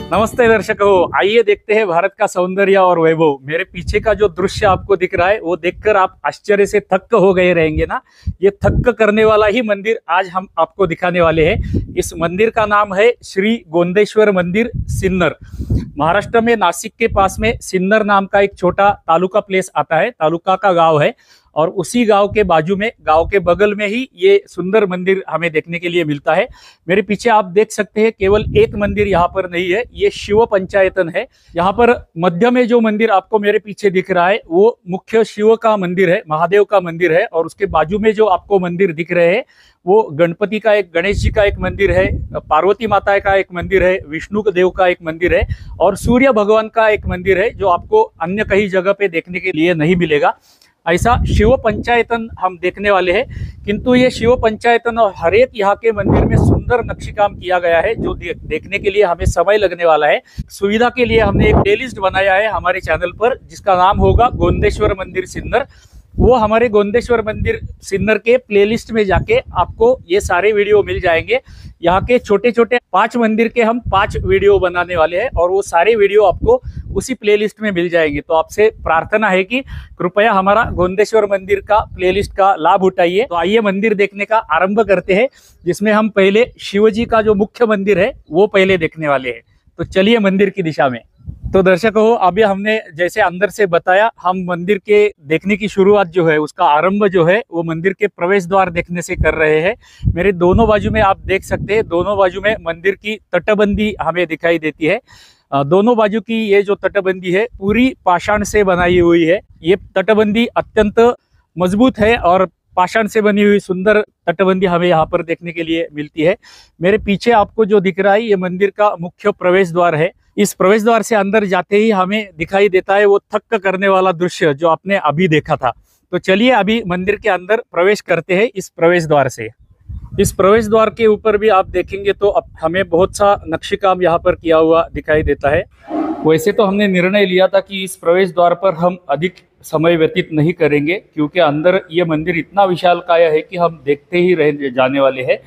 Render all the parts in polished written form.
नमस्ते दर्शकों, आइए देखते हैं भारत का सौंदर्य और वैभव। मेरे पीछे का जो दृश्य आपको दिख रहा है वो देखकर आप आश्चर्य से थक्क हो गए रहेंगे ना। ये थक्क करने वाला ही मंदिर आज हम आपको दिखाने वाले हैं। इस मंदिर का नाम है श्री गोंदेश्वर मंदिर, सिन्नर। महाराष्ट्र में नासिक के पास में सिन्नर नाम का एक छोटा तालुका प्लेस आता है, तालुका का गांव है। और उसी गांव के बाजू में, गांव के बगल में ही ये सुंदर मंदिर हमें देखने के लिए मिलता है। मेरे पीछे आप देख सकते हैं केवल एक मंदिर यहाँ पर नहीं है, ये शिव पंचायतन है। यहाँ पर मध्य में जो मंदिर आपको मेरे पीछे दिख रहा है वो मुख्य शिव का मंदिर है, महादेव का मंदिर है। और उसके बाजू में जो आपको मंदिर दिख रहे हैं वो गणपति का एक, गणेश जी का एक मंदिर है, पार्वती माता का एक मंदिर है, विष्णु देव का एक मंदिर है और सूर्य भगवान का एक मंदिर है, जो आपको अन्य कहीं जगह पे देखने के लिए नहीं मिलेगा। ऐसा शिव पंचायतन हम देखने वाले हैं। किंतु ये शिव पंचायतन और हर एक यहाँ के मंदिर में सुंदर नक्शी काम किया गया है, जो देखने के लिए हमें समय लगने वाला है। सुविधा के लिए हमने एक प्लेलिस्ट बनाया है हमारे चैनल पर, जिसका नाम होगा गोंदेश्वर मंदिर सिन्नर। वो हमारे गोंदेश्वर मंदिर सिन्नर के प्लेलिस्ट में जाके आपको ये सारे वीडियो मिल जाएंगे। यहाँ के छोटे छोटे 5 मंदिर के हम 5 वीडियो बनाने वाले हैं और वो सारे वीडियो आपको उसी प्लेलिस्ट में मिल जाएंगे। तो आपसे प्रार्थना है कि कृपया हमारा गोंदेश्वर मंदिर का प्लेलिस्ट का लाभ उठाइए। तो आइए मंदिर देखने का आरंभ करते हैं, जिसमें हम पहले शिवजी का जो मुख्य मंदिर है वो पहले देखने वाले हैं। तो चलिए मंदिर की दिशा में। तो दर्शकों, अभी हमने जैसे अंदर से बताया, हम मंदिर के देखने की शुरुआत जो है, उसका आरंभ जो है वो मंदिर के प्रवेश द्वार देखने से कर रहे हैं। मेरे दोनों बाजू में आप देख सकते हैं, दोनों बाजू में मंदिर की तटबंदी हमें दिखाई देती है। दोनों बाजू की ये जो तटबंदी है पूरी पाषाण से बनाई हुई है। ये तटबंदी अत्यंत मजबूत है और पाषाण से बनी हुई सुंदर तटबंदी हमें यहाँ पर देखने के लिए मिलती है। मेरे पीछे आपको जो दिख रहा है ये मंदिर का मुख्य प्रवेश द्वार है। इस प्रवेश द्वार से अंदर जाते ही हमें दिखाई देता है वो थक्क करने वाला दृश्य जो आपने अभी देखा था। तो चलिए अभी मंदिर के अंदर प्रवेश करते हैं इस प्रवेश द्वार से। इस प्रवेश द्वार के ऊपर भी आप देखेंगे तो अब हमें बहुत सा नक्शी काम यहाँ पर किया हुआ दिखाई देता है। वैसे तो हमने निर्णय लिया था कि इस प्रवेश द्वार पर हम अधिक समय व्यतीत नहीं करेंगे, क्योंकि अंदर ये मंदिर इतना विशालकाय है कि हम देखते ही रह जाने वाले हैं।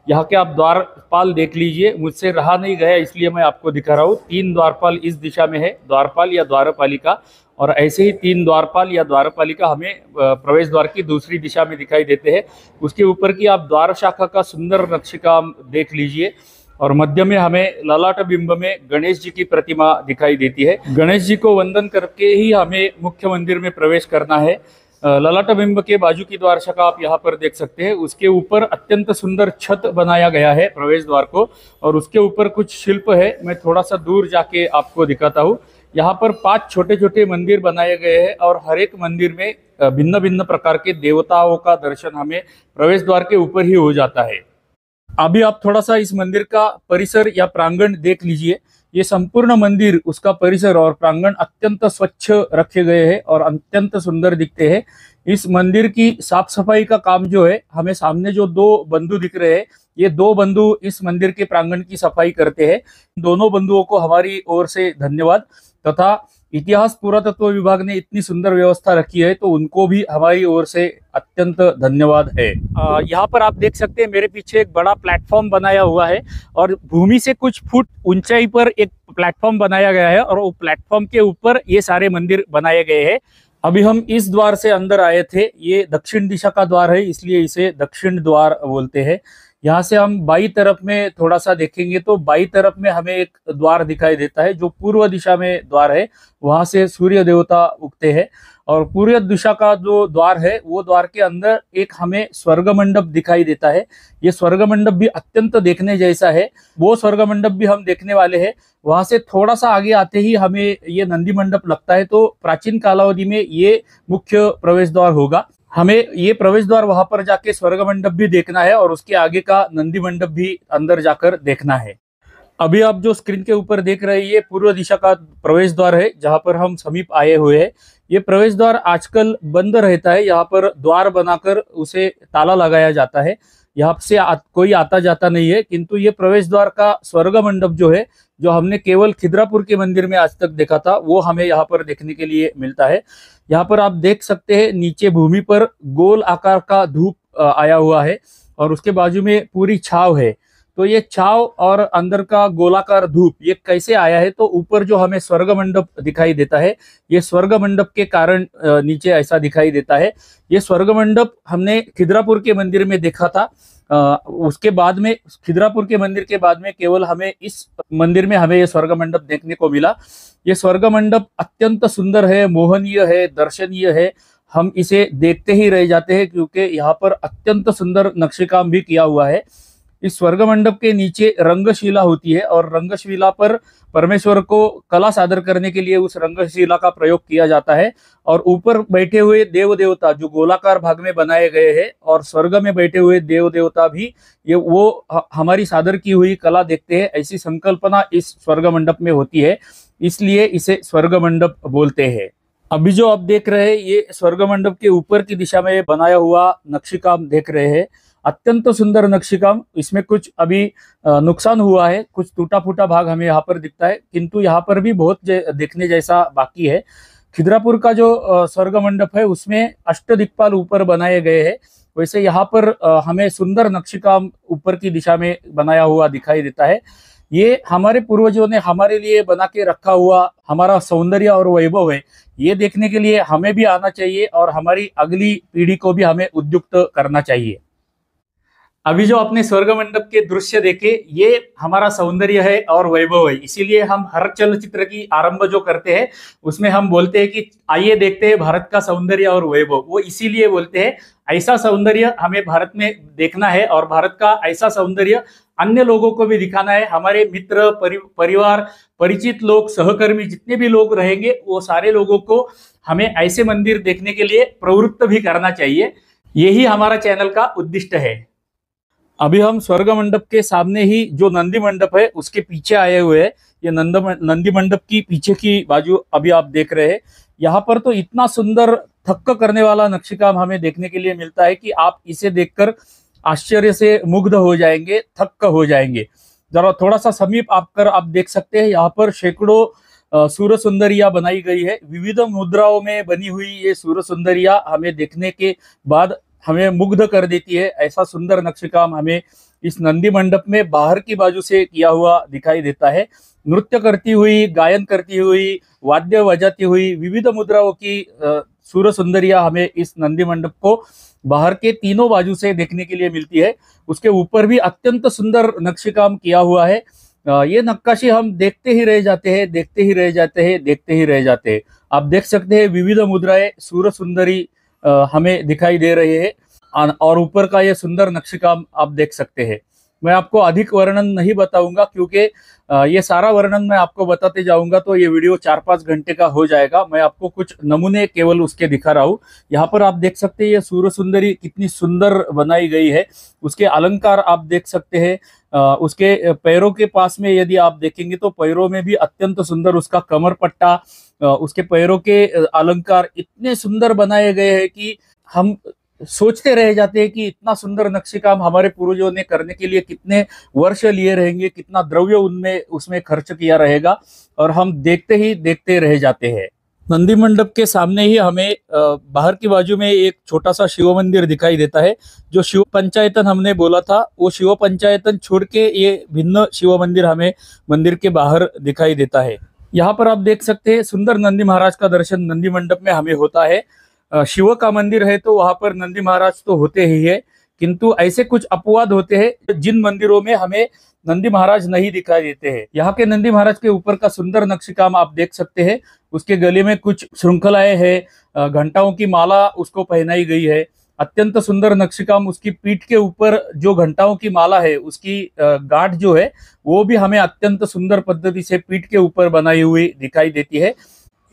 यहाँ के आप द्वारपाल देख लीजिए, मुझसे रहा नहीं गया इसलिए मैं आपको दिखा रहा हूँ। 3 द्वारपाल इस दिशा में है, द्वारपाल या द्वारपालिका, और ऐसे ही 3 द्वारपाल या द्वारपालिका हमें प्रवेश द्वार की दूसरी दिशा में दिखाई देते हैं। उसके ऊपर की आप द्वार शाखा का सुंदर नक्शिका देख लीजिए। और मध्य में हमें ललाट बिंब में गणेश जी की प्रतिमा दिखाई देती है। गणेश जी को वंदन करके ही हमें मुख्य मंदिर में प्रवेश करना है। ललाट बिंब के बाजू की द्वार शाखा आप यहाँ पर देख सकते हैं। उसके ऊपर अत्यंत सुंदर छत बनाया गया है प्रवेश द्वार को, और उसके ऊपर कुछ शिल्प है। मैं थोड़ा सा दूर जाके आपको दिखाता हूँ। यहाँ पर 5 छोटे छोटे मंदिर बनाए गए हैं और हर एक मंदिर में भिन्न भिन्न प्रकार के देवताओं का दर्शन हमें प्रवेश द्वार के ऊपर ही हो जाता है। अभी आप थोड़ा सा इस मंदिर का परिसर या प्रांगण देख लीजिए। ये संपूर्ण मंदिर, उसका परिसर और प्रांगण अत्यंत स्वच्छ रखे गए हैं और अत्यंत सुंदर दिखते हैं। इस मंदिर की साफ सफाई का काम जो है, हमें सामने जो 2 बंधु दिख रहे हैं, ये 2 बंधु इस मंदिर के प्रांगण की सफाई करते हैं। दोनों बंधुओं को हमारी ओर से धन्यवाद, तथा इतिहास पुरातत्व विभाग ने इतनी सुंदर व्यवस्था रखी है तो उनको भी हमारी ओर से अत्यंत धन्यवाद है। यहाँ पर आप देख सकते हैं मेरे पीछे एक बड़ा प्लेटफॉर्म बनाया हुआ है और भूमि से कुछ फुट ऊंचाई पर एक प्लेटफॉर्म बनाया गया है और वो प्लेटफॉर्म के ऊपर ये सारे मंदिर बनाए गए हैं। अभी हम इस द्वार से अंदर आए थे। ये दक्षिण दिशा का द्वार है, इसलिए इसे दक्षिण द्वार बोलते हैं। यहाँ से हम बाई तरफ में थोड़ा सा देखेंगे तो बाई तरफ में हमें एक द्वार दिखाई देता है, जो पूर्व दिशा में द्वार है। वहां से सूर्य देवता उगते हैं और पूर्व दिशा का जो द्वार है वो द्वार के अंदर एक हमें स्वर्ग मंडप दिखाई देता है। ये स्वर्ग मंडप भी अत्यंत देखने जैसा है, वो स्वर्ग मंडप भी हम देखने वाले हैं। वहां से थोड़ा सा आगे आते ही हमें ये नंदी मंडप लगता है, तो प्राचीन कालावधि में ये मुख्य प्रवेश द्वार होगा। हमें ये प्रवेश द्वार वहां पर जाके स्वर्ग मंडप भी देखना है और उसके आगे का नंदी मंडप भी अंदर जाकर देखना है। अभी आप जो स्क्रीन के ऊपर देख रहे हैं ये पूर्व दिशा का प्रवेश द्वार है, जहां पर हम समीप आए हुए हैं। ये प्रवेश द्वार आजकल बंद रहता है, यहाँ पर द्वार बनाकर उसे ताला लगाया जाता है। यहाँ से कोई आता जाता नहीं है, किंतु ये प्रवेश द्वार का स्वर्ग मंडप जो है, जो हमने केवल खिद्रापुर के मंदिर में आज तक देखा था, वो हमें यहाँ पर देखने के लिए मिलता है। यहाँ पर आप देख सकते हैं नीचे भूमि पर गोल आकार का धूप आया हुआ है और उसके बाजू में पूरी छाव है। तो ये छाव और अंदर का गोलाकार धूप ये कैसे आया है, तो ऊपर जो हमें स्वर्ग मंडप दिखाई देता है, ये स्वर्ग मंडप के कारण नीचे ऐसा दिखाई देता है। ये स्वर्ग मंडप हमने खिद्रापुर के मंदिर में देखा था। उसके बाद में खिद्रापुर के मंदिर के बाद में केवल हमें इस मंदिर में हमें ये स्वर्ग मंडप देखने को मिला। ये स्वर्ग मंडप अत्यंत सुंदर है, मोहनीय है, दर्शनीय है। हम इसे देखते ही रह जाते हैं क्योंकि यहाँ पर अत्यंत सुंदर नक्शेकाम भी किया हुआ है। इस स्वर्ग मंडप के नीचे रंगशिला होती है और रंगशिला पर परमेश्वर को कला सादर करने के लिए उस रंगशिला का प्रयोग किया जाता है। और ऊपर बैठे हुए देव देवता जो गोलाकार भाग में बनाए गए हैं और स्वर्ग में बैठे हुए देव देवता भी ये वो हमारी सादर की हुई कला देखते हैं, ऐसी संकल्पना इस स्वर्ग मंडप में होती है, इसलिए इसे स्वर्ग मंडप बोलते हैं। अभी जो आप देख रहे हैं ये स्वर्ग मंडप के ऊपर की दिशा में बनाया हुआ नक्शेकाम देख रहे हैं। अत्यंत सुंदर नक्शेकाम। इसमें कुछ अभी नुकसान हुआ है, कुछ टूटा फूटा भाग हमें यहाँ पर दिखता है, किंतु यहाँ पर भी बहुत देखने जैसा बाकी है। खिद्रापुर का जो स्वर्ग मंडप है उसमें अष्टदिक्पाल ऊपर बनाए गए हैं, वैसे यहाँ पर हमें सुंदर नक्शेकाम ऊपर की दिशा में बनाया हुआ दिखाई देता है। ये हमारे पूर्वजों ने हमारे लिए बना के रखा हुआ हमारा सौंदर्य और वैभव है। ये देखने के लिए हमें भी आना चाहिए और हमारी अगली पीढ़ी को भी हमें उद्युक्त करना चाहिए। अभी जो आपने स्वर्ग मंडप के दृश्य देखे ये हमारा सौंदर्य है और वैभव है, इसीलिए हम हर चलचित्र की आरंभ जो करते हैं उसमें हम बोलते हैं कि आइए देखते हैं भारत का सौंदर्य और वैभव। वो इसीलिए बोलते हैं ऐसा सौंदर्य हमें भारत में देखना है और भारत का ऐसा सौंदर्य अन्य लोगों को भी दिखाना है। हमारे मित्र, परिवार, परिचित लोग, सहकर्मी जितने भी लोग रहेंगे वो सारे लोगों को हमें ऐसे मंदिर देखने के लिए प्रवृत्त भी करना चाहिए। यही हमारा चैनल का उद्दिष्ट है। अभी हम स्वर्ग मंडप के सामने ही जो नंदी मंडप है उसके पीछे आए हुए हैं। ये नंदी मंडप की पीछे की बाजू अभी आप देख रहे हैं। यहाँ पर तो इतना सुंदर थक्क करने वाला नक्शेकाम हमें देखने के लिए मिलता है कि आप इसे देखकर आश्चर्य से मुग्ध हो जाएंगे, थक्क हो जाएंगे। जरा थोड़ा सा समीप आकर आप देख सकते हैं, यहाँ पर सैकड़ों सूर्य सुंदरिया बनाई गई है। विविध मुद्राओं में बनी हुई ये सूर्य सुंदरिया हमें देखने के बाद हमें मुग्ध कर देती है। ऐसा सुंदर नक्शेकाम हमें इस नंदी मंडप में बाहर की बाजू से किया हुआ दिखाई देता है। नृत्य करती हुई, गायन करती हुई, वाद्य बजाती हुई विविध मुद्राओं की सूर्य सुंदरिया हमें इस नंदी मंडप को बाहर के तीनों बाजू से देखने के लिए मिलती है। उसके ऊपर भी अत्यंत सुंदर नक्शेकाम किया हुआ है। ये नक्काशी हम देखते ही रह जाते हैं, देखते ही रह जाते हैं, देखते ही रह जाते हैं। आप देख सकते हैं विविध मुद्राएं सूर्य सुंदरी हमें दिखाई दे रहे हैं और ऊपर का ये सुंदर नक्शेकाम आप देख सकते हैं। मैं आपको अधिक वर्णन नहीं बताऊंगा क्योंकि ये सारा वर्णन मैं आपको बताते जाऊंगा तो ये वीडियो 4-5 घंटे का हो जाएगा। मैं आपको कुछ नमूने केवल उसके दिखा रहा हूँ। यहाँ पर आप देख सकते हैं ये सूर्य सुंदरी कितनी सुंदर बनाई गई है। उसके अलंकार आप देख सकते हैं। उसके पैरों के पास में यदि आप देखेंगे तो पैरों में भी अत्यंत सुंदर उसका कमर पट्टा, उसके पैरों के अलंकार इतने सुंदर बनाए गए हैं कि हम सोचते रह जाते हैं कि इतना सुंदर नक्शेकाम हमारे पूर्वजों ने करने के लिए कितने वर्ष लिए रहेंगे, कितना द्रव्य उनमें उसमें खर्च किया रहेगा, और हम देखते ही देखते रह जाते हैं। नंदी मंडप के सामने ही हमें बाहर की बाजू में एक छोटा सा शिव मंदिर दिखाई देता है। जो शिव पंचायतन हमने बोला था वो शिव पंचायतन छोड़ के ये भिन्न शिव मंदिर हमें मंदिर के बाहर दिखाई देता है। यहाँ पर आप देख सकते हैं सुंदर नंदी महाराज का दर्शन नंदी मंडप में हमें होता है। शिव का मंदिर है तो वहां पर नंदी महाराज तो होते ही है, किंतु ऐसे कुछ अपवाद होते हैं जिन मंदिरों में हमें नंदी महाराज नहीं दिखाई देते हैं। यहाँ के नंदी महाराज के ऊपर का सुंदर नक्शेकाम आप देख सकते हैं। उसके गले में कुछ श्रृंखलाएं हैं, घंटाओं की माला उसको पहनाई गई है। अत्यंत सुंदर नक्शेकाम। उसकी पीठ के ऊपर जो घंटाओं की माला है उसकी गांठ जो है वो भी हमें अत्यंत सुंदर पद्धति से पीठ के ऊपर बनाई हुई दिखाई देती है।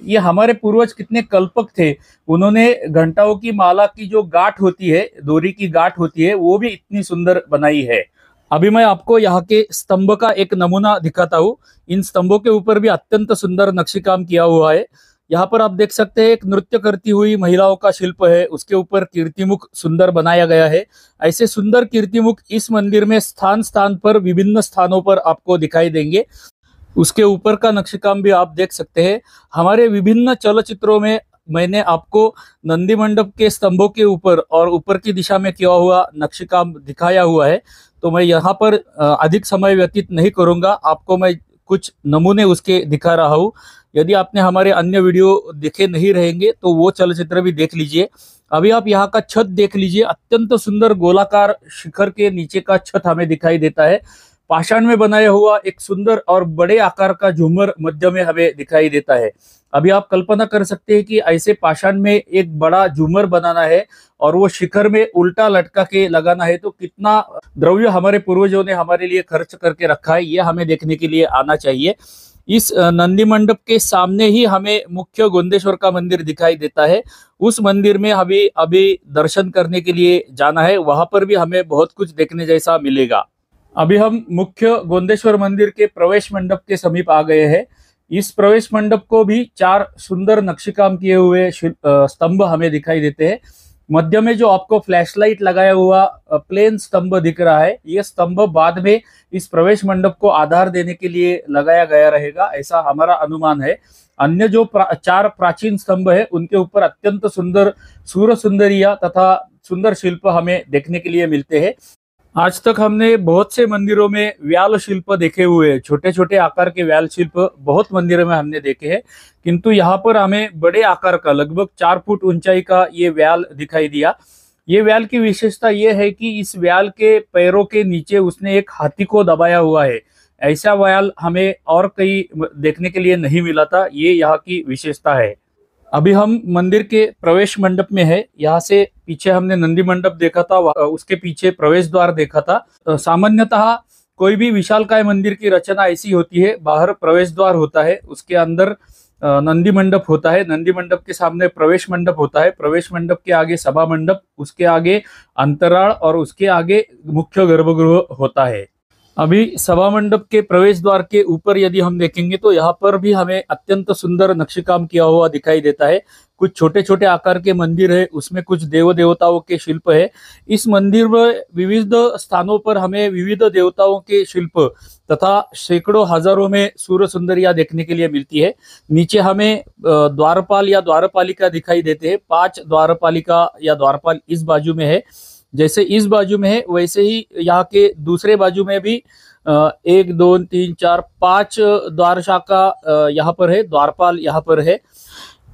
ये हमारे पूर्वज कितने कल्पक थे, उन्होंने घंटाओं की माला की जो गांठ होती है, डोरी की गांठ होती है, वो भी इतनी सुंदर बनाई है। अभी मैं आपको यहाँ के स्तंभ का एक नमूना दिखाता हूँ। इन स्तंभों के ऊपर भी अत्यंत सुंदर नक्शेकाम किया हुआ है। यहाँ पर आप देख सकते हैं एक नृत्य करती हुई महिलाओं का शिल्प है, उसके ऊपर कीर्तिमुख सुंदर बनाया गया है। ऐसे सुंदर कीर्तिमुख इस मंदिर में स्थान स्थान पर विभिन्न स्थानों पर आपको दिखाई देंगे। उसके ऊपर का नक्शेकाम भी आप देख सकते हैं। हमारे विभिन्न चलचित्रों में मैंने आपको नंदी मंडप के स्तंभों के ऊपर और ऊपर की दिशा में किया हुआ नक्शेकाम दिखाया हुआ है, तो मैं यहाँ पर अधिक समय व्यतीत नहीं करूंगा। आपको मैं कुछ नमूने उसके दिखा रहा हूँ। यदि आपने हमारे अन्य वीडियो देखे नहीं रहेंगे तो वो चलचित्र भी देख लीजिए। अभी आप यहाँ का छत देख लीजिए, अत्यंत सुंदर गोलाकार शिखर के नीचे का छत हमें दिखाई देता है। पाषाण में बनाया हुआ एक सुंदर और बड़े आकार का झूमर मध्य में हमें दिखाई देता है। अभी आप कल्पना कर सकते हैं कि ऐसे पाषाण में एक बड़ा झूमर बनाना है और वो शिखर में उल्टा लटका के लगाना है, तो कितना द्रव्य हमारे पूर्वजों ने हमारे लिए खर्च करके रखा है, ये हमें देखने के लिए आना चाहिए। इस नंदी मंडप के सामने ही हमें मुख्य गोंदेश्वर का मंदिर दिखाई देता है। उस मंदिर में हमें अभी दर्शन करने के लिए जाना है, वहां पर भी हमें बहुत कुछ देखने जैसा मिलेगा। अभी हम मुख्य गोंदेश्वर मंदिर के प्रवेश मंडप के समीप आ गए हैं। इस प्रवेश मंडप को भी 4 सुंदर नक्शेकाम किए हुए स्तंभ हमें दिखाई देते हैं। मध्य में जो आपको फ्लैशलाइट लगाया हुआ प्लेन स्तंभ दिख रहा है, ये स्तंभ बाद में इस प्रवेश मंडप को आधार देने के लिए लगाया गया रहेगा, ऐसा हमारा अनुमान है। अन्य जो 4 प्राचीन स्तंभ है उनके ऊपर अत्यंत सुंदर सूर्य सुंदरिया तथा सुंदर शिल्प हमें देखने के लिए मिलते हैं। आज तक हमने बहुत से मंदिरों में व्याल शिल्प देखे हुए हैं, छोटे छोटे आकार के व्याल शिल्प बहुत मंदिरों में हमने देखे हैं, किंतु यहाँ पर हमें बड़े आकार का लगभग 4 फुट ऊंचाई का ये व्याल दिखाई दिया। ये व्याल की विशेषता ये है कि इस व्याल के पैरों के नीचे उसने एक हाथी को दबाया हुआ है। ऐसा व्याल हमें और कहीं देखने के लिए नहीं मिला था, ये यहाँ की विशेषता है। अभी हम मंदिर के प्रवेश मंडप में है। यहाँ से पीछे हमने नंदी मंडप देखा था, उसके पीछे प्रवेश द्वार देखा था। सामान्यतः कोई भी विशालकाय मंदिर की रचना ऐसी होती है, बाहर प्रवेश द्वार होता है, उसके अंदर नंदी मंडप होता है, नंदी मंडप के सामने प्रवेश मंडप होता है, प्रवेश मंडप के आगे सभा मंडप, उसके आगे अंतराल और उसके आगे मुख्य गर्भगृह होता है। अभी सभा मंडप के प्रवेश द्वार के ऊपर यदि हम देखेंगे तो यहाँ पर भी हमें अत्यंत सुंदर नक्शेकाम किया हुआ दिखाई देता है। कुछ छोटे छोटे आकार के मंदिर है, उसमें कुछ देव देवताओं के शिल्प है। इस मंदिर में विविध स्थानों पर हमें विविध देवताओं के शिल्प तथा सैकड़ों हजारों में सूर्य सुंदरिया देखने के लिए मिलती है। नीचे हमें द्वारपाल या द्वारपालिका दिखाई देते हैं। 5 द्वारपालिका या द्वारपाल इस बाजू में है, जैसे इस बाजू में है वैसे ही यहाँ के दूसरे बाजू में भी 1 2 3 4 5 द्वार शाखा यहाँ पर है, द्वारपाल यहाँ पर है।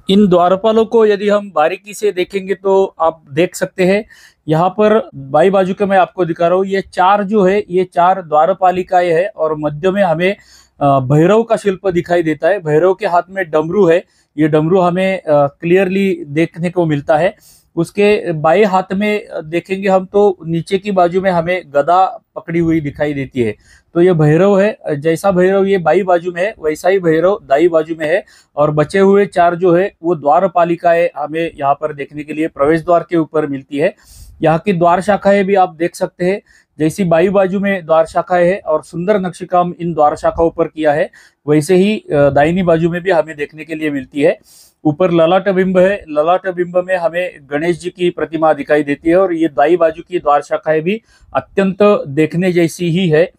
इन द्वारपालों को यदि हम बारीकी से देखेंगे तो आप देख सकते हैं, यहाँ पर बाई बाजू का मैं आपको दिखा रहा हूँ, ये 4 जो है ये 4 द्वारपालिकाएं है और मध्य में हमें भैरव का शिल्प दिखाई देता है। भैरव के हाथ में डमरू है, ये डमरू हमें क्लियरली देखने को मिलता है। उसके बाएं हाथ में देखेंगे हम तो नीचे की बाजू में हमें गदा पकड़ी हुई दिखाई देती है, तो ये भैरव है। जैसा भैरव ये बाई बाजू में है वैसा ही भैरव दाई बाजू में है, और बचे हुए 4 जो है वो द्वारपालिकाएं हमें यहाँ पर देखने के लिए प्रवेश द्वार के ऊपर मिलती है। यहाँ की द्वार शाखाएं भी आप देख सकते हैं, जैसी बाई बाजू में द्वार शाखाएं है और सुंदर नक्शेकाम इन द्वार शाखाओं पर किया है, वैसे ही दाहिनी बाजू में भी हमें देखने के लिए मिलती है। ऊपर ललाट बिंब है, ललाट बिंब में हमें गणेश जी की प्रतिमा दिखाई देती है और ये दाई बाजू की द्वार शाखाएं भी अत्यंत देखने जैसी ही है।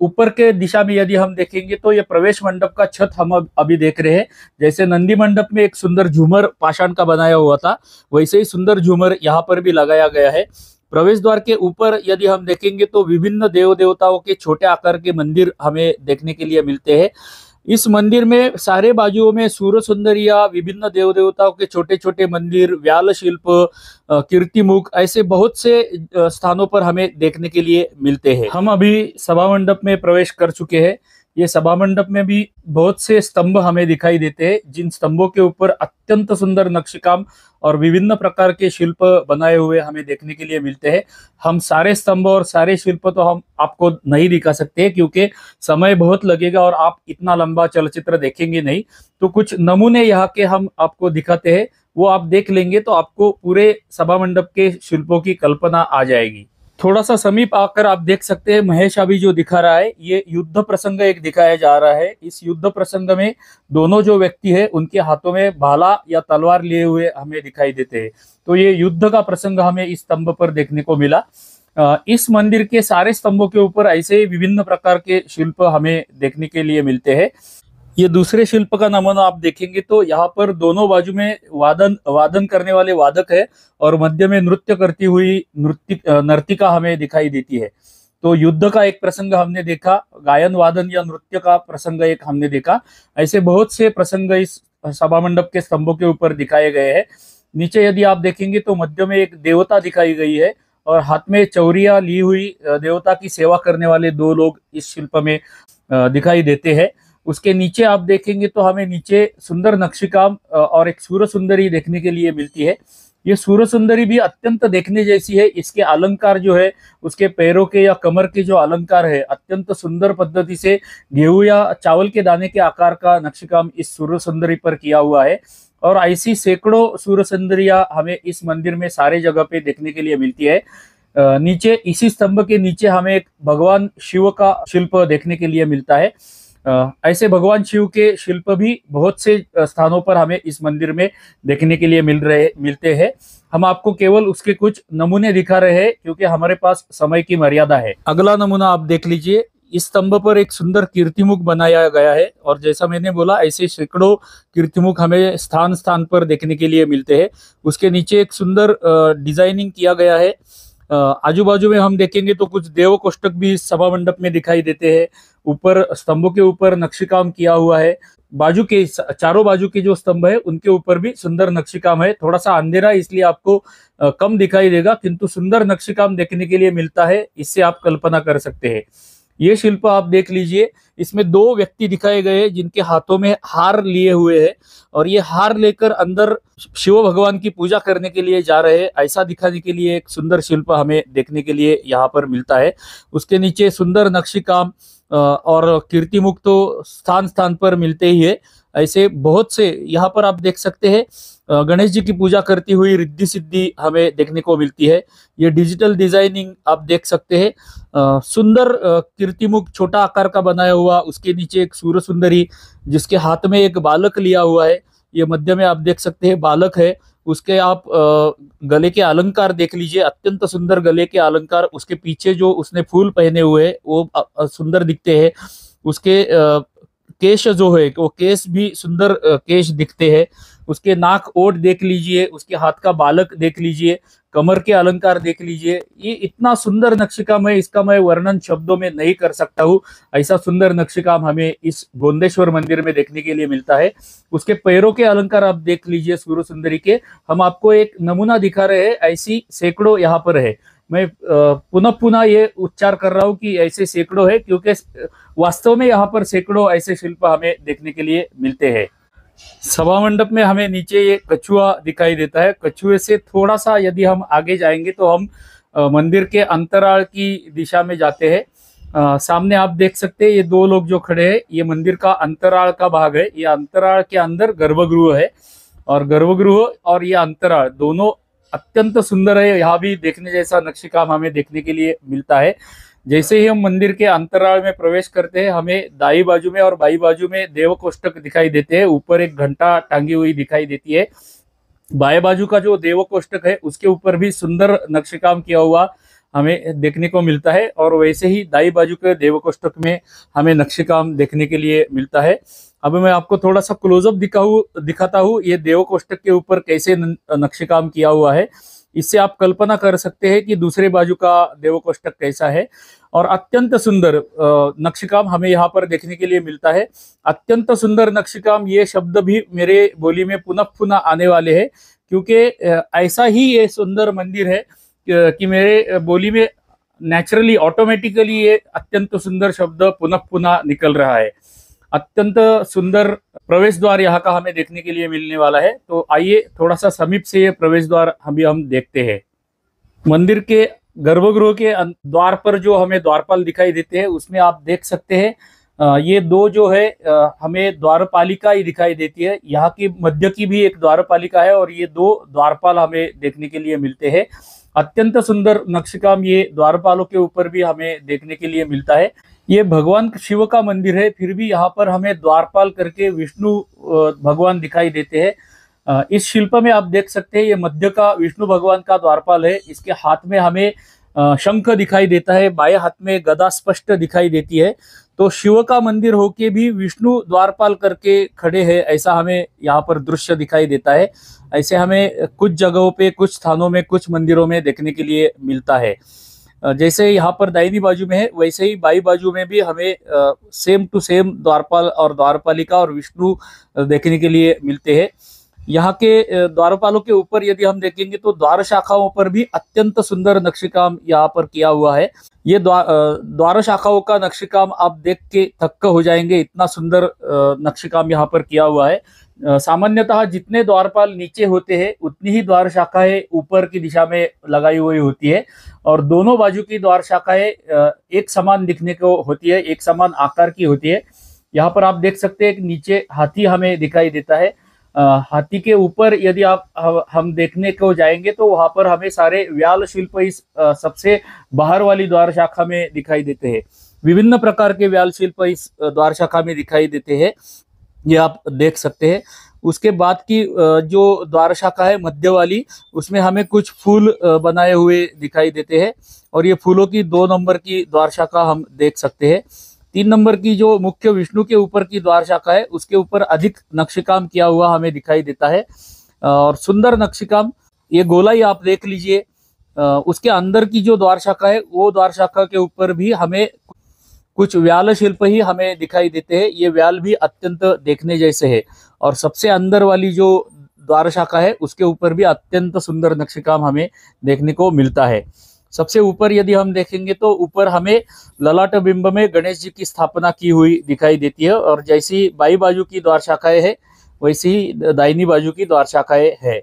ऊपर के दिशा में यदि हम देखेंगे तो ये प्रवेश मंडप का छत हम अभी देख रहे हैं। जैसे नंदी मंडप में एक सुंदर झूमर पाषाण का बनाया हुआ था, वैसे ही सुंदर झूमर यहाँ पर भी लगाया गया है। प्रवेश द्वार के ऊपर यदि हम देखेंगे तो विभिन्न देव देवताओं के छोटे आकार के मंदिर हमें देखने के लिए मिलते हैं। इस मंदिर में सारे बाजुओं में सूर्य सुंदरिया, विभिन्न देव देवताओं के छोटे छोटे मंदिर, व्याल शिल्प, कीर्तिमुख, ऐसे बहुत से स्थानों पर हमें देखने के लिए मिलते हैं। हम अभी सभा मंडप में प्रवेश कर चुके हैं। ये सभा मंडप में भी बहुत से स्तंभ हमें दिखाई देते हैं, जिन स्तंभों के ऊपर अत्यंत सुंदर नक्शेकाम और विभिन्न प्रकार के शिल्प बनाए हुए हमें देखने के लिए मिलते हैं। हम सारे स्तंभ और सारे शिल्प तो हम आपको नहीं दिखा सकते क्योंकि समय बहुत लगेगा और आप इतना लंबा चलचित्र देखेंगे नहीं, तो कुछ नमूने यहाँ के हम आपको दिखाते हैं, वो आप देख लेंगे तो आपको पूरे सभा मंडप के शिल्पों की कल्पना आ जाएगी। थोड़ा सा समीप आकर आप देख सकते हैं, महेश अभी जो दिखा रहा है ये युद्ध प्रसंग एक दिखाया जा रहा है। इस युद्ध प्रसंग में दोनों जो व्यक्ति है उनके हाथों में भाला या तलवार लिए हुए हमें दिखाई देते हैं, तो ये युद्ध का प्रसंग हमें इस स्तंभ पर देखने को मिला। इस मंदिर के सारे स्तंभों के ऊपर ऐसे विभिन्न प्रकार के शिल्प हमें देखने के लिए मिलते हैं। ये दूसरे शिल्प का नमूना आप देखेंगे तो यहाँ पर दोनों बाजू में वादन करने वाले वादक है और मध्य में नृत्य करती हुई नर्तिका हमें दिखाई देती है। तो युद्ध का एक प्रसंग हमने देखा, गायन वादन या नृत्य का प्रसंग एक हमने देखा। ऐसे बहुत से प्रसंग इस सभा मंडप के स्तंभों के ऊपर दिखाए गए हैं। नीचे यदि आप देखेंगे तो मध्य में एक देवता दिखाई गई है और हाथ में चौरिया ली हुई देवता की सेवा करने वाले दो लोग इस शिल्प में दिखाई देते हैं। उसके नीचे आप देखेंगे तो हमें नीचे सुंदर नक्शीकाम और एक सूर्य सुंदरी देखने के लिए मिलती है। ये सूर्य सुंदरी भी अत्यंत देखने जैसी है। इसके अलंकार जो है, उसके पैरों के या कमर के जो अलंकार है, अत्यंत सुंदर पद्धति से गेहूं या चावल के दाने के आकार का नक्शीकाम इस सूर्य सुंदरी पर किया हुआ है। और ऐसी सैकड़ों सूर्य सुंदरियां हमें इस मंदिर में सारे जगह पे देखने के लिए मिलती है। नीचे इसी स्तंभ के नीचे हमें एक भगवान शिव का शिल्प देखने के लिए मिलता है। ऐसे भगवान शिव के शिल्प भी बहुत से स्थानों पर हमें इस मंदिर में देखने के लिए मिलते हैं। हम आपको केवल उसके कुछ नमूने दिखा रहे हैं क्योंकि हमारे पास समय की मर्यादा है। अगला नमूना आप देख लीजिए। इस स्तंभ पर एक सुंदर कीर्तिमुख बनाया गया है और जैसा मैंने बोला, ऐसे सैकड़ों कीर्तिमुख हमें स्थान स्थान पर देखने के लिए मिलते हैं। उसके नीचे एक सुंदर डिजाइनिंग किया गया है। आजू बाजू में हम देखेंगे तो कुछ देव कोष्टक भी सभा मंडप में दिखाई देते हैं। ऊपर स्तंभों के ऊपर नक्शीकाम किया हुआ है। बाजू के चारों बाजू के जो स्तंभ है उनके ऊपर भी सुंदर नक्शीकाम है। थोड़ा सा अंधेरा इसलिए आपको कम दिखाई देगा, किंतु सुंदर नक्शीकाम देखने के लिए मिलता है। इससे आप कल्पना कर सकते हैं। ये शिल्प आप देख लीजिए। इसमें दो व्यक्ति दिखाए गए हैं जिनके हाथों में हार लिए हुए हैं और ये हार लेकर अंदर शिव भगवान की पूजा करने के लिए जा रहे हैं, ऐसा दिखाने के लिए एक सुंदर शिल्प हमें देखने के लिए यहाँ पर मिलता है। उसके नीचे सुंदर नक्शीकाम और कीर्तिमुख तो स्थान स्थान पर मिलते ही है। ऐसे बहुत से यहाँ पर आप देख सकते हैं। गणेश जी की पूजा करती हुई रिद्धि सिद्धि हमें देखने को मिलती है। ये डिजिटल डिजाइनिंग आप देख सकते हैं। सुंदर कीर्तिमुख छोटा आकार का बनाया हुआ, उसके नीचे एक सूर्य सुंदरी जिसके हाथ में एक बालक लिया हुआ है। ये मध्य में आप देख सकते हैं बालक है। उसके आप गले के अलंकार देख लीजिए, अत्यंत सुंदर गले के अलंकार। उसके पीछे जो उसने फूल पहने हुए हैं वो सुंदर दिखते हैं। उसके केश जो है वो केश भी सुंदर केश दिखते हैं। उसके नाक ओट देख लीजिए, उसके हाथ का बालक देख लीजिए, कमर के अलंकार देख लीजिए। ये इतना सुंदर नक्शीकाम है, इसका मैं वर्णन शब्दों में नहीं कर सकता हूँ। ऐसा सुंदर नक्शीकाम हमें इस गोंदेश्वर मंदिर में देखने के लिए मिलता है। उसके पैरों के अलंकार आप देख लीजिए सूर्य सुंदरी के। हम आपको एक नमूना दिखा रहे हैं, ऐसी सैकड़ों यहाँ पर है। मैं पुनः पुनः ये उच्चार कर रहा हूँ कि ऐसे सैकड़ों है क्योंकि वास्तव में यहाँ पर सैकड़ों ऐसे शिल्प हमें देखने के लिए मिलते हैं। सभा मंडप में हमें नीचे ये कछुआ दिखाई देता है। कछुए से थोड़ा सा यदि हम आगे जाएंगे तो हम मंदिर के अंतराल की दिशा में जाते हैं। सामने आप देख सकते हैं ये दो लोग जो खड़े हैं, ये मंदिर का अंतराल का भाग है। ये अंतराल के अंदर गर्भगृह है और गर्भगृह और ये अंतराल दोनों अत्यंत सुंदर है। यहाँ भी देखने जैसा नक्शीकाम हमें देखने के लिए मिलता है। जैसे ही हम मंदिर के अंतराल में प्रवेश करते हैं, हमें दाई बाजू में और बाई बाजू में देव कोष्टक दिखाई देते हैं। ऊपर एक घंटा टांगी हुई दिखाई देती है। बाएं बाजू का जो देव कोष्टक है उसके ऊपर भी सुंदर नक्शीकाम किया हुआ हमें देखने को मिलता है और वैसे ही दाई बाजू के देव कोष्टक में हमें नक्शीकाम देखने के लिए मिलता है। अब मैं आपको थोड़ा सा क्लोजअप दिखाता हूँ ये देव कोष्टक के ऊपर कैसे नक्शीकाम किया हुआ है। इससे आप कल्पना कर सकते हैं कि दूसरे बाजू का देव कोष्टक कैसा है। और अत्यंत सुंदर नक्शीकाम हमें यहाँ पर देखने के लिए मिलता है। अत्यंत सुंदर नक्शीकाम, ये शब्द भी मेरे बोली में पुनः पुनः आने वाले हैं क्योंकि ऐसा ही ये सुंदर मंदिर है कि मेरे बोली में नेचुरली ऑटोमेटिकली ये अत्यंत सुंदर शब्द पुनः पुनः निकल रहा है। अत्यंत सुंदर प्रवेश द्वार यहाँ का हमें देखने के लिए मिलने वाला है। तो आइए थोड़ा सा समीप से ये प्रवेश द्वार हम देखते हैं। मंदिर के गर्भगृह के द्वार पर जो हमें द्वारपाल दिखाई देते हैं उसमें आप देख सकते हैं ये दो जो है हमें द्वारपालिका ही दिखाई देती है। यहाँ की मध्य की भी एक द्वारपालिका है और ये दो द्वारपाल हमें देखने के लिए मिलते हैं। अत्यंत सुंदर नक्शीकाम ये द्वारपालों के ऊपर भी हमें देखने के लिए मिलता है। ये भगवान शिव का मंदिर है, फिर भी यहाँ पर हमें द्वारपाल करके विष्णु भगवान दिखाई देते हैं। इस शिल्प में आप देख सकते हैं ये मध्य का विष्णु भगवान का द्वारपाल है। इसके हाथ में हमें शंख दिखाई देता है, बाएं हाथ में गदा स्पष्ट दिखाई देती है। तो शिव का मंदिर होके भी विष्णु द्वारपाल करके खड़े हैं, ऐसा हमें यहाँ पर दृश्य दिखाई देता है। ऐसे हमें कुछ जगहों पे, कुछ स्थानों में, कुछ मंदिरों में देखने के लिए मिलता है। जैसे यहाँ पर दाहिनी बाजू में है, वैसे ही बाई बाजू में भी हमें सेम टू सेम द्वारपाल और द्वारपालिका और विष्णु देखने के लिए मिलते हैं। यहाँ के द्वारपालों के ऊपर यदि हम देखेंगे तो द्वार शाखाओं पर भी अत्यंत सुंदर नक्शीकाम यहाँ पर किया हुआ है। ये द्वार शाखाओं का नक्शीकाम आप देख के थक्क हो जाएंगे, इतना सुंदर नक्शीकाम यहाँ पर किया हुआ है। सामान्यतः जितने द्वारपाल नीचे होते हैं उतनी ही द्वार शाखाएं ऊपर की दिशा में लगाई हुई होती है, और दोनों बाजू की द्वार शाखाएं एक समान दिखने को होती है, एक समान आकार की होती है। यहाँ पर आप देख सकते हैं कि नीचे हाथी हमें दिखाई देता है। हाथी के ऊपर यदि हम देखने को जाएंगे तो वहां पर हमें सारे व्याल शिल्प इस सबसे बाहर वाली द्वार शाखा में दिखाई देते हैं। विभिन्न प्रकार के व्याल शिल्प इस द्वार शाखा में दिखाई देते हैं, ये आप देख सकते हैं। उसके बाद की जो द्वार शाखा है मध्य वाली, उसमें हमें कुछ फूल बनाए हुए दिखाई देते हैं, और ये फूलों की 2 नंबर की द्वार शाखा हम देख सकते हैं। 3 नंबर की जो मुख्य विष्णु के ऊपर की द्वार शाखा है उसके ऊपर अधिक नक्शीकाम किया हुआ हमें दिखाई देता है, और सुंदर नक्शीकाम। ये गोलाई आप देख लीजिए, उसके अंदर की जो द्वार शाखा है वो द्वार शाखा के ऊपर भी हमें कुछ व्याल शिल्प ही हमें दिखाई देते हैं। ये व्याल भी अत्यंत देखने जैसे है, और सबसे अंदर वाली जो द्वार शाखा है उसके ऊपर भी अत्यंत सुंदर नक्शीकाम हमें देखने को मिलता है। सबसे ऊपर यदि हम देखेंगे तो ऊपर हमें ललाट बिंब में गणेश जी की स्थापना की हुई दिखाई देती है, और जैसी बाई बाजू की द्वार शाखाएं है वैसी ही दाहिनी बाजू की द्वार शाखाएं है।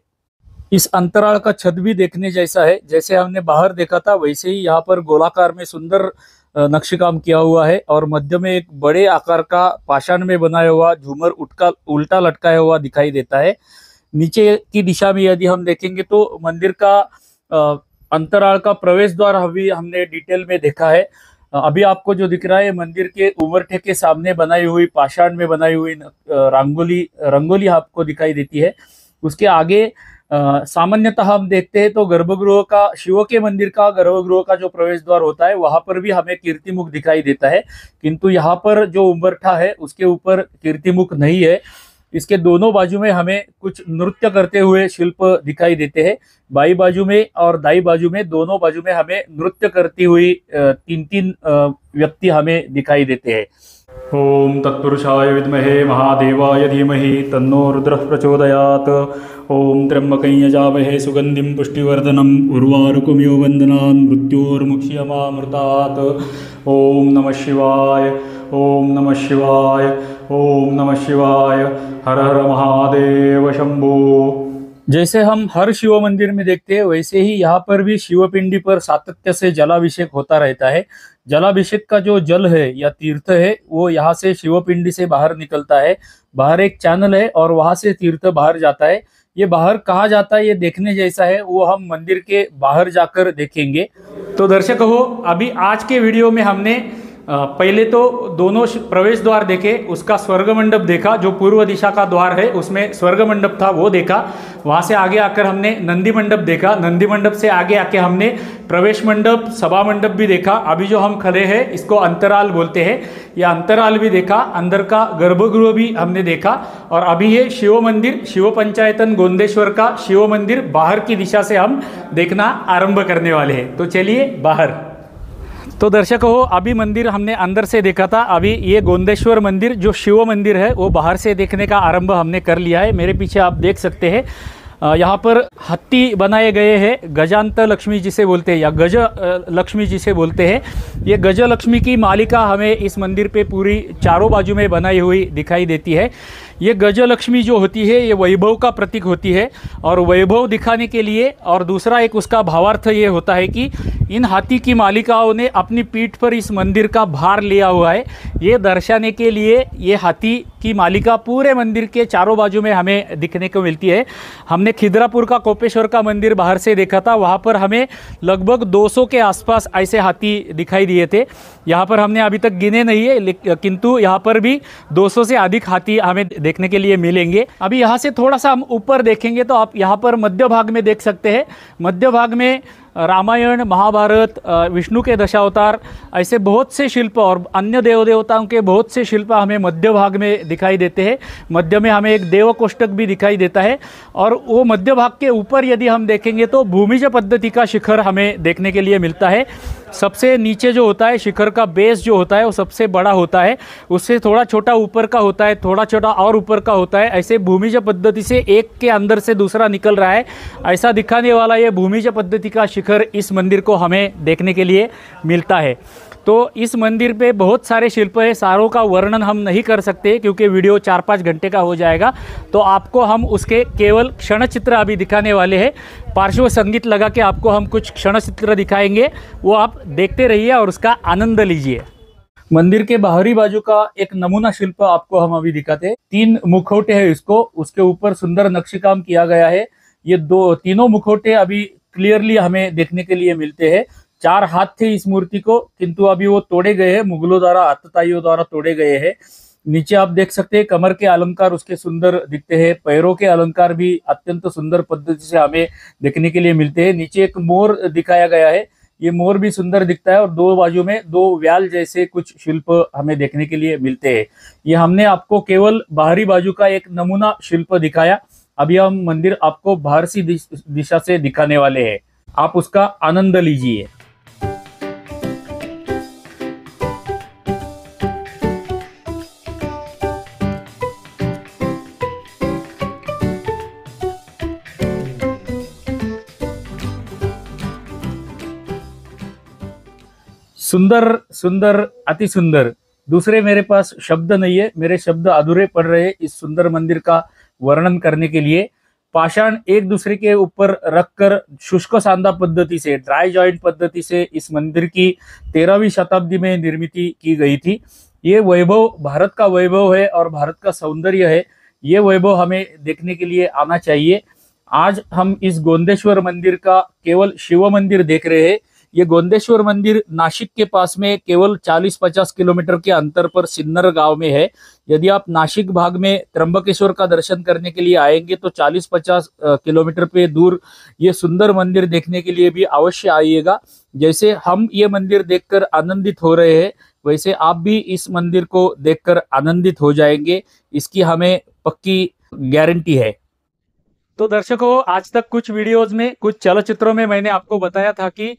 इस अंतराल का छत भी देखने जैसा है, जैसे हमने बाहर देखा था वैसे ही यहाँ पर गोलाकार में सुंदर नक्शीकाम किया हुआ है, और मध्य में एक बड़े आकार का पाषाण में बनाया हुआ झूमर उल्टा लटकाया हुआ दिखाई देता है। नीचे की दिशा में यदि हम देखेंगे तो मंदिर का अंतराल का प्रवेश द्वार अभी हमने डिटेल में देखा है। अभी आपको जो दिख रहा है मंदिर के उमरठे के सामने बनाई हुई पाषाण में बनाई हुई रंगोली आपको दिखाई देती है। उसके आगे सामान्यतः हम देखते हैं तो गर्भगृह का, शिव के मंदिर का गर्भगृह का जो प्रवेश द्वार होता है वहां पर भी हमें कीर्तिमुख दिखाई देता है, किंतु यहाँ पर जो उमरठा है उसके ऊपर कीर्तिमुख नहीं है। इसके दोनों बाजू में हमें कुछ नृत्य करते हुए शिल्प दिखाई देते हैं। बाई बाजू में और दाई बाजू में, दोनों बाजू में हमें नृत्य करती हुई 3 व्यक्ति हमें दिखाई देते हैं। ओम तत्पुरुषाय विद्महे महादेवाय धीमहि तन्नो रुद्रः प्रचोदयात्। ओम त्र्यंबकं यजामहे सुगंधिं पुष्टिवर्धनम् उर्वारुकमिव बन्धनान् मृत्योर्मुक्ष्यमामृतात्। ओम नमः शिवाय, ओम नमः शिवाय, ओम नमः शिवाय। हर हर महादेव शंभो। जैसे हम हर शिव मंदिर में देखते हैं वैसे ही यहाँ पर भी शिवपिंडी पर सातत्य से जलाभिषेक होता रहता है। जलाभिषेक का जो जल है या तीर्थ है वो यहाँ से शिवपिंडी से बाहर निकलता है। बाहर एक चैनल है और वहां से तीर्थ बाहर जाता है। ये बाहर कहाँ जाता है ये देखने जैसा है, वो हम मंदिर के बाहर जाकर देखेंगे। तो दर्शक हो, अभी आज के वीडियो में हमने पहले तो दोनों प्रवेश द्वार देखे, उसका स्वर्ग मंडप देखा, जो पूर्व दिशा का द्वार है उसमें स्वर्ग मंडप था वो देखा। वहां से आगे आकर हमने नंदी मंडप देखा, नंदी मंडप से आगे आके हमने प्रवेश मंडप, सभा मंडप भी देखा। अभी जो हम खड़े हैं इसको अंतराल बोलते हैं, यह अंतराल भी देखा। अंदर का गर्भगृह भी हमने देखा, और अभी ये शिव मंदिर, शिव पंचायतन गोंदेश्वर का शिव मंदिर बाहर की दिशा से हम देखना आरंभ करने वाले हैं। तो चलिए बाहर। तो दर्शक हो, अभी मंदिर हमने अंदर से देखा था, अभी ये गोंदेश्वर मंदिर जो शिव मंदिर है वो बाहर से देखने का आरंभ हमने कर लिया है। मेरे पीछे आप देख सकते हैं यहाँ पर हत्ती बनाए गए हैं, गजांत लक्ष्मी जिसे बोलते हैं या गज लक्ष्मी जिसे बोलते हैं। ये गज लक्ष्मी की मालिका हमें इस मंदिर पे पूरी चारों बाजू में बनाई हुई दिखाई देती है। ये गज लक्ष्मी जो होती है ये वैभव का प्रतीक होती है, और वैभव दिखाने के लिए, और दूसरा एक उसका भावार्थ ये होता है कि इन हाथी की मालिकाओं ने अपनी पीठ पर इस मंदिर का भार लिया हुआ है। ये दर्शाने के लिए ये हाथी की मालिका पूरे मंदिर के चारों बाजू में हमें दिखने को मिलती है। हमने खिद्रापुर का कोपेश्वर का मंदिर बाहर से देखा था, वहाँ पर हमें लगभग 200 के आसपास ऐसे हाथी दिखाई दिए थे। यहाँ पर हमने अभी तक गिने नहीं है, किंतु यहाँ पर भी 200 से अधिक हाथी हमें देखने के लिए मिलेंगे। अभी यहाँ से थोड़ा सा हम ऊपर देखेंगे तो आप यहाँ पर मध्य भाग में देख सकते हैं। मध्य भाग में रामायण, महाभारत, विष्णु के दशावतार, ऐसे बहुत से शिल्प और अन्य देव देवताओं के बहुत से शिल्प हमें मध्य भाग में दिखाई देते हैं। मध्य में हमें एक देव कोष्टक भी दिखाई देता है और वो मध्य भाग के ऊपर यदि हम देखेंगे तो भूमिज पद्धति का शिखर हमें देखने के लिए मिलता है। सबसे नीचे जो होता है शिखर का बेस जो होता है वो सबसे बड़ा होता है, उससे थोड़ा छोटा ऊपर का होता है, थोड़ा छोटा और ऊपर का होता है। ऐसे भूमिज पद्धति से एक के अंदर से दूसरा निकल रहा है, ऐसा दिखाने वाला ये भूमिज पद्धति का शिखर इस मंदिर को हमें देखने के लिए मिलता है। तो इस मंदिर पे बहुत सारे शिल्प है, सारों का वर्णन हम नहीं कर सकते क्योंकि वीडियो 4-5 घंटे का हो जाएगा। तो आपको हम उसके केवल क्षण चित्र अभी दिखाने वाले हैं। पार्श्व संगीत लगा के आपको हम कुछ क्षण चित्र दिखाएंगे, वो आप देखते रहिए और उसका आनंद लीजिए। मंदिर के बाहरी बाजू का एक नमूना शिल्प आपको हम अभी दिखाते हैं। 3 मुखौटे हैं इसको, उसके ऊपर सुंदर नक्शीकाम किया गया है। ये तीनों मुखौटे अभी क्लियरली हमें देखने के लिए मिलते हैं। 4 हाथ थे इस मूर्ति को, किंतु अभी वो तोड़े गए हैं, मुगलों द्वारा, आतताइयों द्वारा तोड़े गए हैं। नीचे आप देख सकते हैं कमर के अलंकार उसके सुंदर दिखते हैं, पैरों के अलंकार भी अत्यंत सुंदर पद्धति से हमें देखने के लिए मिलते हैं। नीचे एक मोर दिखाया गया है, ये मोर भी सुंदर दिखता है और 2 बाजू में 2 व्याल जैसे कुछ शिल्प हमें देखने के लिए मिलते हैं। ये हमने आपको केवल बाहरी बाजू का एक नमूना शिल्प दिखाया। अभी हम मंदिर आपको बाहर सी दिशा से दिखाने वाले हैं, आप उसका आनंद लीजिए। सुंदर सुंदर अति सुंदर, दूसरे मेरे पास शब्द नहीं है, मेरे शब्द अधूरे पड़ रहे इस सुंदर मंदिर का वर्णन करने के लिए। पाषाण एक दूसरे के ऊपर रखकर शुष्क सांदा पद्धति से, ड्राई जॉइंट पद्धति से इस मंदिर की 13वीं शताब्दी में निर्मित की गई थी। ये वैभव भारत का वैभव है और भारत का सौंदर्य है, ये वैभव हमें देखने के लिए आना चाहिए। आज हम इस गोंदेश्वर मंदिर का केवल शिव मंदिर देख रहे हैं। ये गोंदेश्वर मंदिर नासिक के पास में केवल 40-50 किलोमीटर के अंतर पर सिन्नर गांव में है। यदि आप नासिक भाग में त्र्यंबकेश्वर का दर्शन करने के लिए आएंगे तो 40-50 किलोमीटर पे दूर ये सुंदर मंदिर देखने के लिए भी अवश्य आइएगा। जैसे हम ये मंदिर देखकर आनंदित हो रहे हैं, वैसे आप भी इस मंदिर को देखकर आनंदित हो जाएंगे, इसकी हमें पक्की गारंटी है। तो दर्शकों, आज तक कुछ वीडियोज में, कुछ चलचित्रों में मैंने आपको बताया था कि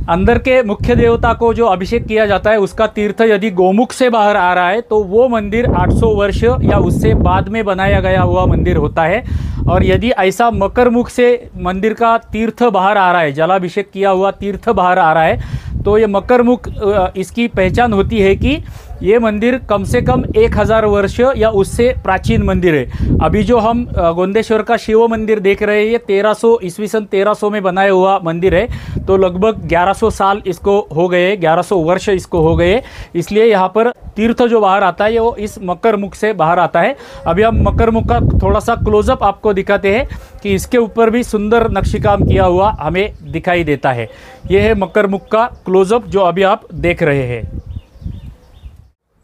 अंदर के मुख्य देवता को जो अभिषेक किया जाता है उसका तीर्थ यदि गोमुख से बाहर आ रहा है तो वो मंदिर 800 वर्ष या उससे बाद में बनाया गया हुआ मंदिर होता है। और यदि ऐसा मकर मुख से मंदिर का तीर्थ बाहर आ रहा है, जलाभिषेक किया हुआ तीर्थ बाहर आ रहा है, तो ये मकर मुख इसकी पहचान होती है कि ये मंदिर कम से कम 1000 वर्ष या उससे प्राचीन मंदिर है। अभी जो हम गोंदेश्वर का शिव मंदिर देख रहे हैं ये 1300 ईस्वी सन 1300 में बनाया हुआ मंदिर है, तो लगभग 1100 साल इसको हो गए, 1100 वर्ष इसको हो गए। इसलिए यहाँ पर तीर्थ जो बाहर आता है वो इस मकर मुख से बाहर आता है। अभी हम मकर मुख का थोड़ा सा क्लोजअप आपको दिखाते हैं कि इसके ऊपर भी सुंदर नक्शीकाम किया हुआ हमें दिखाई देता है। यह है मकर मुख का क्लोजअप जो अभी आप देख रहे हैं।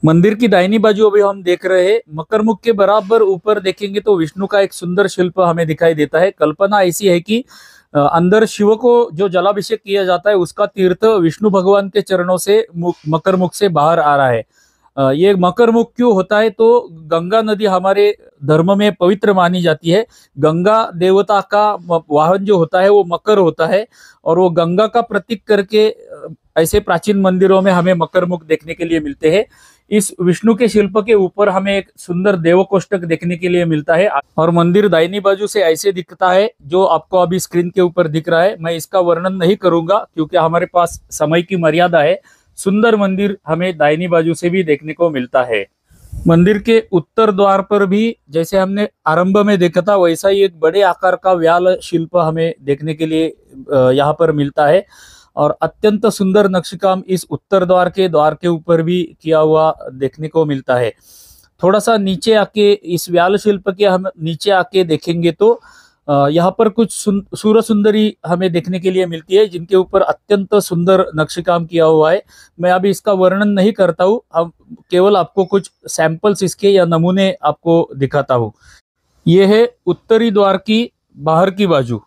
मंदिर की दाहिनी बाजू अभी हम देख रहे हैं, मकर मुख के बराबर ऊपर देखेंगे तो विष्णु का एक सुंदर शिल्प हमें दिखाई देता है। कल्पना ऐसी है कि अंदर शिव को जो जलाभिषेक किया जाता है उसका तीर्थ विष्णु भगवान के चरणों से मकर मुख से बाहर आ रहा है। ये मकर मुख क्यों होता है, तो गंगा नदी हमारे धर्म में पवित्र मानी जाती है। गंगा देवता का वाहन जो होता है वो मकर होता है और वो गंगा का प्रतीक करके ऐसे प्राचीन मंदिरों में हमें मकर मुख देखने के लिए मिलते हैं। इस विष्णु के शिल्प के ऊपर हमें एक सुंदर देव कोष्टक देखने के लिए मिलता है और मंदिर दाहिनी बाजू से ऐसे दिखता है जो आपको अभी स्क्रीन के ऊपर दिख रहा है। मैं इसका वर्णन नहीं करूंगा क्योंकि हमारे पास समय की मर्यादा है। सुंदर मंदिर हमें दाहिनी बाजू से भी देखने को मिलता है। मंदिर के उत्तर द्वार पर भी जैसे हमने आरंभ में देखा था वैसा ही एक बड़े आकार का व्याल शिल्प हमें देखने के लिए यहाँ पर मिलता है और अत्यंत सुंदर नक्शकाम इस उत्तर द्वार के ऊपर भी किया हुआ देखने को मिलता है। थोड़ा सा नीचे आके इस व्याल शिल्प के हम नीचे आके देखेंगे तो यहाँ पर कुछ सूर्य सुंदरी हमें देखने के लिए मिलती है जिनके ऊपर अत्यंत सुंदर नक्शकाम किया हुआ है। मैं अभी इसका वर्णन नहीं करता हूँ, अब केवल आपको कुछ सैंपल्स इसके या नमूने आपको दिखाता हूँ। ये है उत्तरी द्वार की बाहर की बाजू।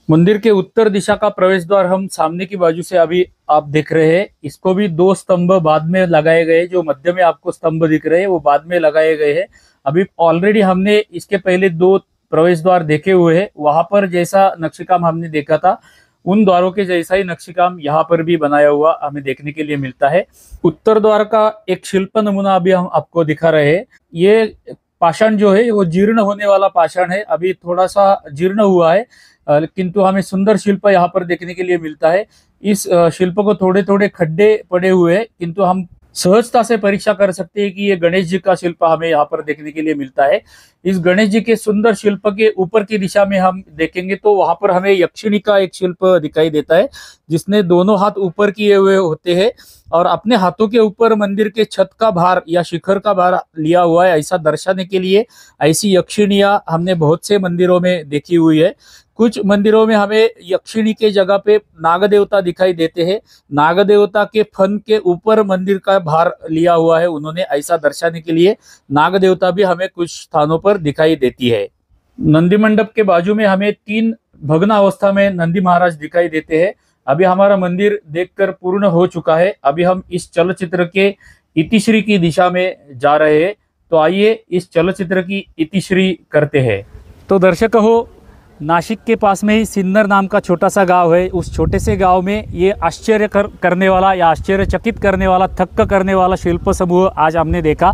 मंदिर के उत्तर दिशा का प्रवेश द्वार हम सामने की बाजू से अभी आप देख रहे हैं। इसको भी 2 स्तंभ बाद में लगाए गए, जो मध्य में आपको स्तंभ दिख रहे हैं वो बाद में लगाए गए हैं। अभी ऑलरेडी हमने इसके पहले 2 प्रवेश द्वार देखे हुए हैं। वहां पर जैसा नक्शेकाम हमने देखा था उन द्वारों के जैसा ही नक्शेकाम यहाँ पर भी बनाया हुआ हमें देखने के लिए मिलता है। उत्तर द्वार का एक शिल्प नमूना अभी हम आपको दिखा रहे हैं। ये पाषाण जो है वो जीर्ण होने वाला पाषाण है, अभी थोड़ा सा जीर्ण हुआ है, किंतु हमें सुंदर शिल्प यहाँ पर देखने के लिए मिलता है। इस शिल्प को थोड़े थोड़े खड्डे पड़े हुए हैं, किंतु हम सहजता से परीक्षा कर सकते हैं कि ये गणेश जी का शिल्प हमें यहाँ पर देखने के लिए मिलता है। इस गणेश जी के सुंदर शिल्प के ऊपर की दिशा में हम देखेंगे तो वहां पर हमें यक्षिणी का एक शिल्प दिखाई देता है, जिसने दोनों हाथ ऊपर किए हुए होते हैं और अपने हाथों के ऊपर मंदिर के छत का भार या शिखर का भार लिया हुआ है। ऐसा दर्शाने के लिए ऐसी यक्षिणियां हमने बहुत से मंदिरों में देखी हुई है। कुछ मंदिरों में हमें यक्षिणी के जगह पे नाग देवता दिखाई देते हैं। नाग देवता के फन के ऊपर मंदिर का भार लिया हुआ है उन्होंने, ऐसा दर्शाने के लिए नाग देवता भी हमें कुछ स्थानों पर दिखाई देती है। नंदी मंडप के बाजू में हमें 3 भग्न अवस्था में नंदी महाराज दिखाई देते हैं। अभी हमारा मंदिर देखकर पूर्ण हो चुका है। अभी हम इस चलचित्र के इतिश्री की दिशा में जा रहे हैं, तो आइए इस चलचित्र की इतिश्री करते हैं। तो दर्शक हो, नासिक के पास में ही सिन्नर नाम का छोटा सा गांव है। उस छोटे से गांव में ये आश्चर्य करने वाला या आश्चर्यचकित करने वाला, थक्क करने वाला शिल्प समूह आज हमने देखा।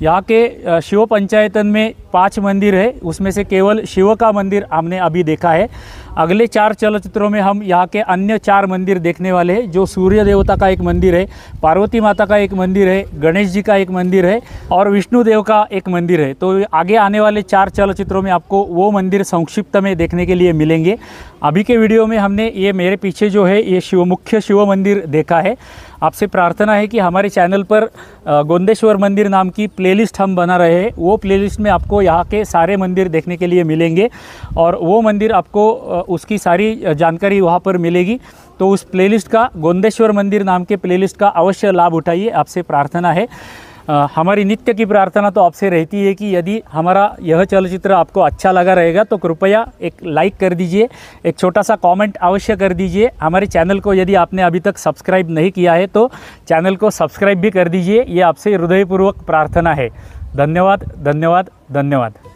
यहाँ के शिव पंचायतन में 5 मंदिर है, उसमें से केवल शिव का मंदिर हमने अभी देखा है। अगले 4 चलचित्रों में हम यहाँ के अन्य 4 मंदिर देखने वाले हैं, जो सूर्य देवता का एक मंदिर है, पार्वती माता का एक मंदिर है, गणेश जी का एक मंदिर है और विष्णु देव का एक मंदिर है। तो आगे आने वाले 4 चलचित्रों में आपको वो मंदिर संक्षिप्त में देखने के लिए मिलेंगे। अभी के वीडियो में हमने ये मेरे पीछे जो है ये मुख्य शिव मंदिर देखा है। आपसे प्रार्थना है कि हमारे चैनल पर गोंदेश्वर मंदिर नाम की प्लेलिस्ट हम बना रहे हैं। वो प्लेलिस्ट में आपको यहाँ के सारे मंदिर देखने के लिए मिलेंगे और वो मंदिर आपको उसकी सारी जानकारी वहाँ पर मिलेगी। तो उस प्लेलिस्ट का, गोंदेश्वर मंदिर नाम के प्लेलिस्ट का अवश्य लाभ उठाइए, आपसे प्रार्थना है। हमारी नित्य की प्रार्थना तो आपसे रहती है कि यदि हमारा यह चलचित्र आपको अच्छा लगा रहेगा तो कृपया एक लाइक कर दीजिए, एक छोटा सा कमेंट अवश्य कर दीजिए। हमारे चैनल को यदि आपने अभी तक सब्सक्राइब नहीं किया है तो चैनल को सब्सक्राइब भी कर दीजिए, ये आपसे हृदयपूर्वक प्रार्थना है। धन्यवाद, धन्यवाद, धन्यवाद।